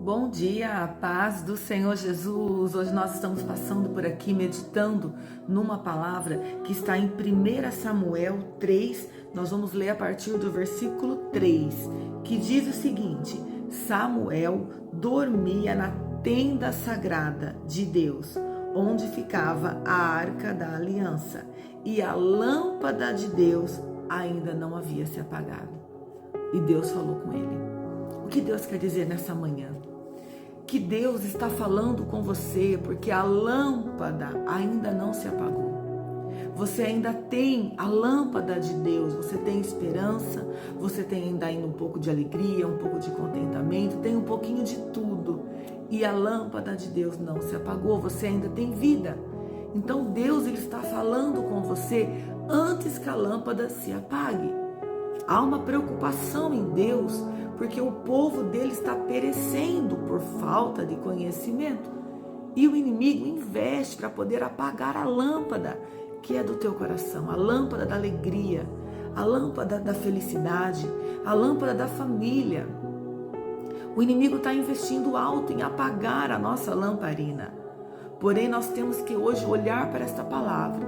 Bom dia, a paz do Senhor Jesus. Hoje nós estamos passando por aqui meditando numa palavra que está em 1 Samuel 3. Nós vamos ler a partir do versículo 3, que diz o seguinte: Samuel dormia na tenda sagrada de Deus, onde ficava a arca da aliança, e a lâmpada de Deus ainda não havia se apagado. E Deus falou com ele. O que Deus quer dizer nessa manhã? Que Deus está falando com você porque a lâmpada ainda não se apagou. Você ainda tem a lâmpada de Deus, você tem esperança, você tem ainda um pouco de alegria, um pouco de contentamento, tem um pouquinho de tudo. E a lâmpada de Deus não se apagou, você ainda tem vida. Então Deus ele está falando com você antes que a lâmpada se apague. Há uma preocupação em Deus, porque o povo dele está perecendo por falta de conhecimento. E o inimigo investe para poder apagar a lâmpada que é do teu coração, a lâmpada da alegria, a lâmpada da felicidade, a lâmpada da família. O inimigo está investindo alto em apagar a nossa lamparina. Porém, nós temos que hoje olhar para esta palavra,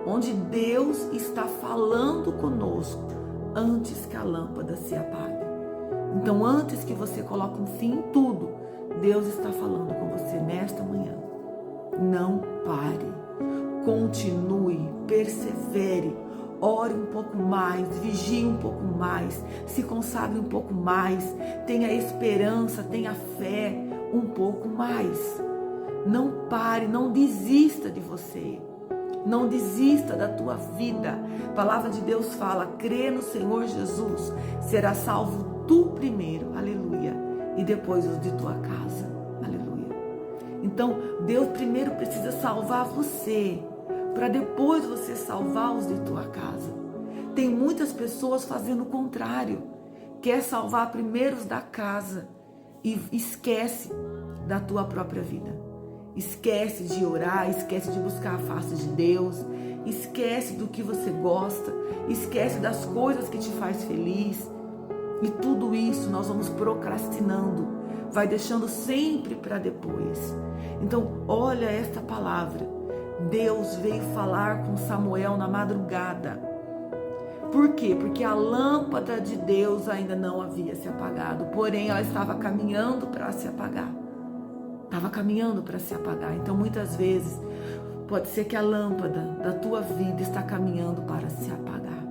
onde Deus está falando conosco antes que a lâmpada se apague. Então, antes que você coloque um fim em tudo, Deus está falando com você nesta manhã. Não pare, continue, persevere, ore um pouco mais, vigie um pouco mais, se consagre um pouco mais, tenha esperança, tenha fé um pouco mais. Não pare, não desista de você. Não desista da tua vida. A palavra de Deus fala: crê no Senhor Jesus, será salvo tu primeiro, aleluia, e depois os de tua casa, aleluia. Então Deus primeiro precisa salvar você, para depois você salvar os de tua casa. Tem muitas pessoas fazendo o contrário, quer salvar primeiro os da casa e esquece da tua própria vida. Esquece de orar, esquece de buscar a face de Deus, esquece do que você gosta, esquece das coisas que te faz feliz. E tudo isso nós vamos procrastinando, vai deixando sempre para depois. Então, olha esta palavra. Deus veio falar com Samuel na madrugada. Por quê? Porque a lâmpada de Deus ainda não havia se apagado, porém ela estava caminhando para se apagar. Estava caminhando para se apagar. Então, muitas vezes, pode ser que a lâmpada da tua vida está caminhando para se apagar.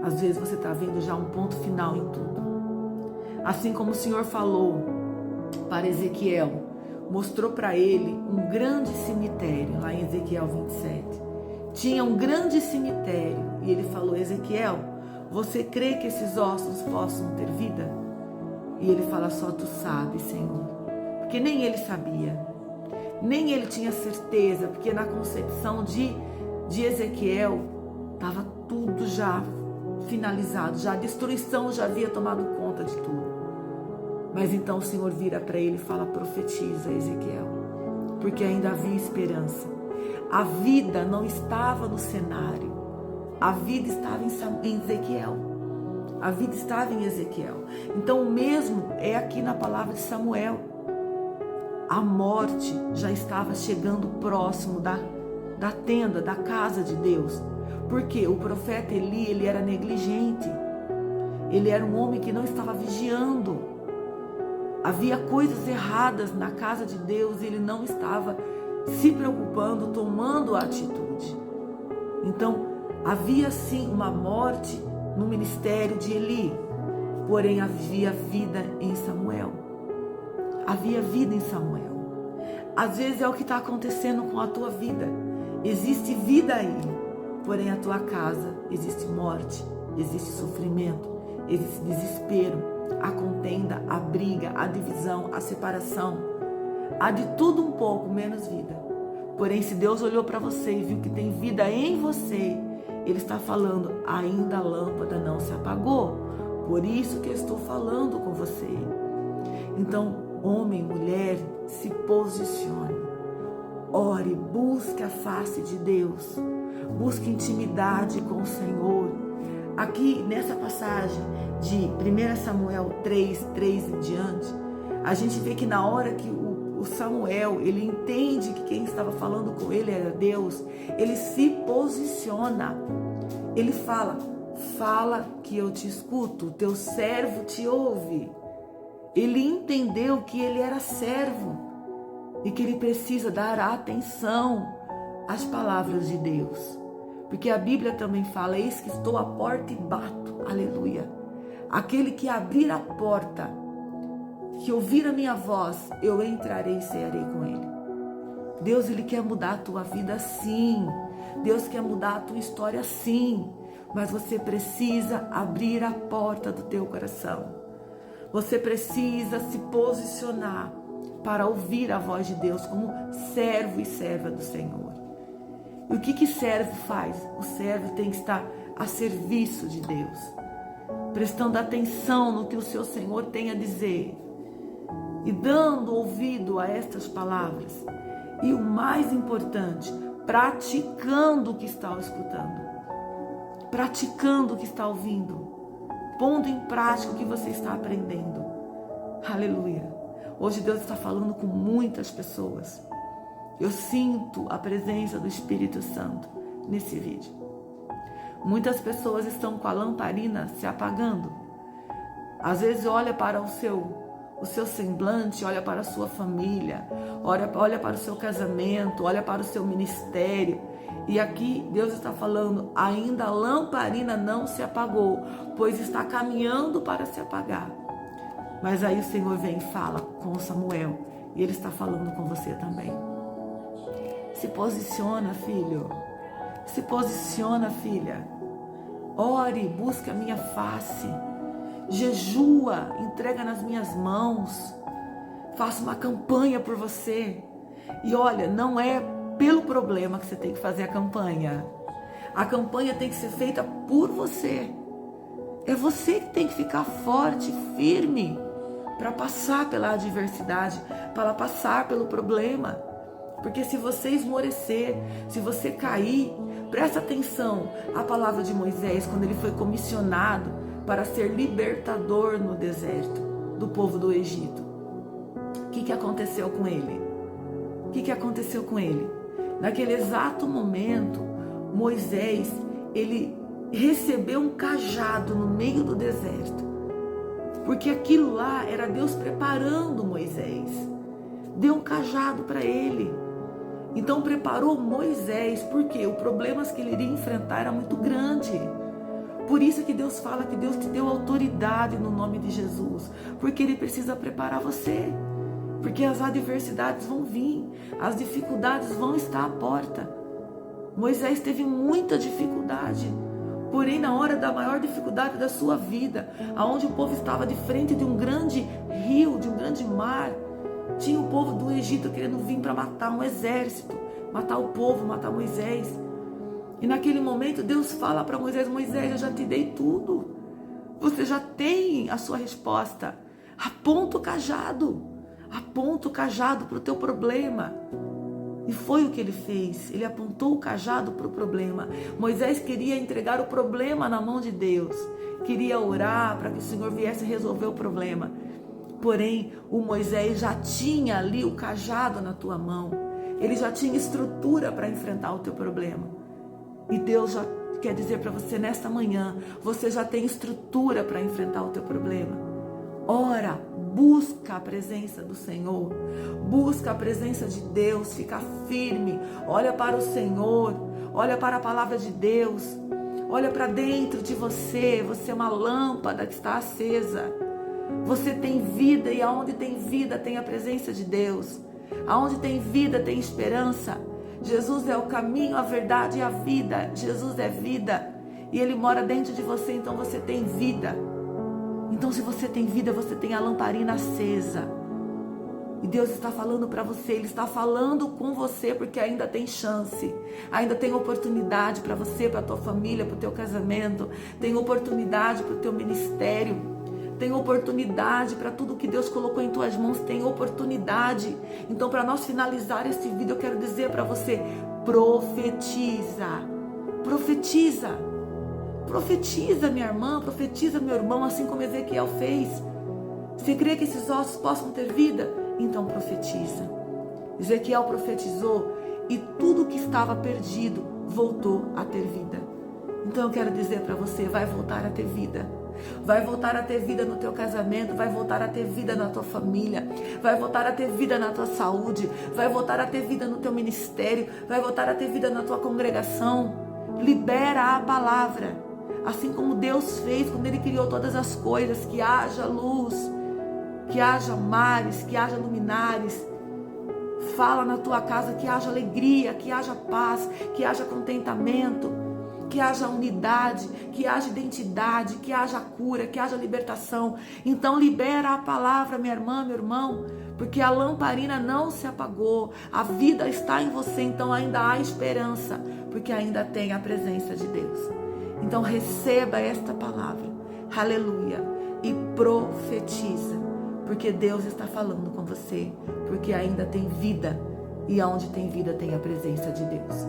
Às vezes, você está vendo já um ponto final em tudo. Assim como o Senhor falou para Ezequiel, mostrou para ele um grande cemitério, lá em Ezequiel 27. Tinha um grande cemitério. E ele falou: Ezequiel, você crê que esses ossos possam ter vida? E ele fala: só tu sabes, Senhor. Porque nem ele sabia, nem ele tinha certeza, porque na concepção de Ezequiel estava tudo já finalizado, já a destruição já havia tomado conta de tudo. Mas então o Senhor vira para ele e fala: profetiza, Ezequiel, porque ainda havia esperança. A vida não estava no cenário, a vida estava em Ezequiel. A vida estava em Ezequiel. Então o mesmo é aqui na palavra de Samuel. A morte já estava chegando próximo da tenda, da casa de Deus. Porque o profeta Eli, ele era negligente. Ele era um homem que não estava vigiando. Havia coisas erradas na casa de Deus e ele não estava se preocupando, tomando atitude. Então, havia sim uma morte no ministério de Eli. Porém, havia vida em Samuel. Havia vida em Samuel. Às vezes é o que está acontecendo com a tua vida. Existe vida aí, porém a tua casa existe morte, existe sofrimento, existe desespero, a contenda, a briga, a divisão, a separação. Há de tudo um pouco, menos vida. Porém, se Deus olhou para você e viu que tem vida em você, Ele está falando: ainda a lâmpada não se apagou. Por isso que eu estou falando com você. Então, homem, mulher, se posicione, ore, busque a face de Deus, busque intimidade com o Senhor. Aqui nessa passagem de 1 Samuel 3 em diante, A gente vê que na hora que o Samuel, ele entende que quem estava falando com ele era Deus, ele se posiciona. Ele fala: fala que eu te escuto, teu servo te ouve. Ele entendeu que ele era servo e que ele precisa dar atenção às palavras de Deus. Porque a Bíblia também fala: eis que estou à porta e bato. Aleluia. Aquele que abrir a porta, que ouvir a minha voz, eu entrarei e cearei com ele. Deus, ele quer mudar a tua vida sim. Deus quer mudar a tua história sim. Mas você precisa abrir a porta do teu coração. Você precisa se posicionar para ouvir a voz de Deus como servo e serva do Senhor. E o que servo faz? O servo tem que estar a serviço de Deus, prestando atenção no que o seu Senhor tem a dizer e dando ouvido a estas palavras. E o mais importante, praticando o que está escutando, praticando o que está ouvindo, pondo em prática o que você está aprendendo. Aleluia. Hoje Deus está falando com muitas pessoas. Eu sinto a presença do Espírito Santo nesse vídeo. Muitas pessoas estão com a lamparina se apagando. Às vezes olha para o seu semblante, olha para a sua família, olha para o seu casamento, olha para o seu ministério. E aqui Deus está falando: ainda a lamparina não se apagou, pois está caminhando para se apagar. Mas aí o Senhor vem e fala com Samuel, e Ele está falando com você também. Se posiciona, filho. Se posiciona, filha. Ore, busca a minha face. Jejua, entrega nas minhas mãos. Faça uma campanha por você. E olha, não é pelo problema que você tem que fazer a campanha. A campanha tem que ser feita por você. É você que tem que ficar forte, firme, para passar pela adversidade, para passar pelo problema. Porque se você esmorecer, se você cair, presta atenção à palavra de Moisés quando ele foi comissionado para ser libertador no deserto do povo do Egito. O que aconteceu com ele? O que aconteceu com ele? Naquele exato momento, Moisés, ele recebeu um cajado no meio do deserto. Porque aquilo lá era Deus preparando Moisés. Deu um cajado para ele. Então preparou Moisés, porque o problema que ele iria enfrentar era muito grande. Por isso que Deus fala que Deus te deu autoridade no nome de Jesus. Porque Ele precisa preparar você. Porque as adversidades vão vir, as dificuldades vão estar à porta. Moisés teve muita dificuldade. Porém, na hora da maior dificuldade da sua vida, aonde o povo estava de frente de um grande rio, de um grande mar, tinha o povo do Egito querendo vir para matar um exército, matar o povo, matar Moisés. E naquele momento Deus fala para Moisés: Moisés, eu já te dei tudo. Você já tem a sua resposta. Aponta o cajado. Aponta o cajado para o teu problema. E foi o que ele fez. Ele apontou o cajado para o problema. Moisés queria entregar o problema na mão de Deus. Queria orar para que o Senhor viesse resolver o problema. Porém, o Moisés já tinha ali o cajado na tua mão. Ele já tinha estrutura para enfrentar o teu problema. E Deus já quer dizer para você nesta manhã, você já tem estrutura para enfrentar o teu problema. Ora, busca a presença do Senhor. Busca a presença de Deus, fica firme. Olha para o Senhor, olha para a palavra de Deus. Olha para dentro de você, você é uma lâmpada que está acesa. Você tem vida e aonde tem vida tem a presença de Deus. Aonde tem vida tem esperança. Jesus é o caminho, a verdade e a vida. Jesus é vida e Ele mora dentro de você, então você tem vida. Então se você tem vida, você tem a lamparina acesa. E Deus está falando para você, Ele está falando com você porque ainda tem chance. Ainda tem oportunidade para você, para a tua família, para o teu casamento. Tem oportunidade para o teu ministério. Tem oportunidade para tudo que Deus colocou em tuas mãos, tem oportunidade. Então, para nós finalizar esse vídeo, eu quero dizer para você: profetiza, profetiza, profetiza, minha irmã, profetiza, meu irmão, assim como Ezequiel fez. Você crê que esses ossos possam ter vida? Então profetiza. Ezequiel profetizou e tudo que estava perdido voltou a ter vida. Então eu quero dizer para você, vai voltar a ter vida. Vai voltar a ter vida no teu casamento, vai voltar a ter vida na tua família, vai voltar a ter vida na tua saúde, vai voltar a ter vida no teu ministério, vai voltar a ter vida na tua congregação. Libera a palavra, assim como Deus fez quando Ele criou todas as coisas, que haja luz, que haja mares, que haja luminares. Fala na tua casa que haja alegria, que haja paz, que haja contentamento, que haja unidade, que haja identidade, que haja cura, que haja libertação. Então libera a palavra, minha irmã, meu irmão, porque a lamparina não se apagou, a vida está em você, então ainda há esperança, porque ainda tem a presença de Deus. Então receba esta palavra, aleluia, e profetiza, porque Deus está falando com você, porque ainda tem vida, e onde tem vida tem a presença de Deus.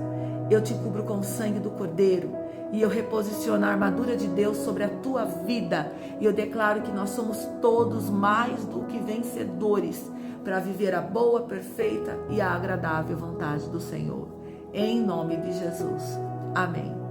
Eu te cubro com o sangue do Cordeiro e eu reposiciono a armadura de Deus sobre a tua vida. E eu declaro que nós somos todos mais do que vencedores para viver a boa, perfeita e a agradável vontade do Senhor. Em nome de Jesus. Amém.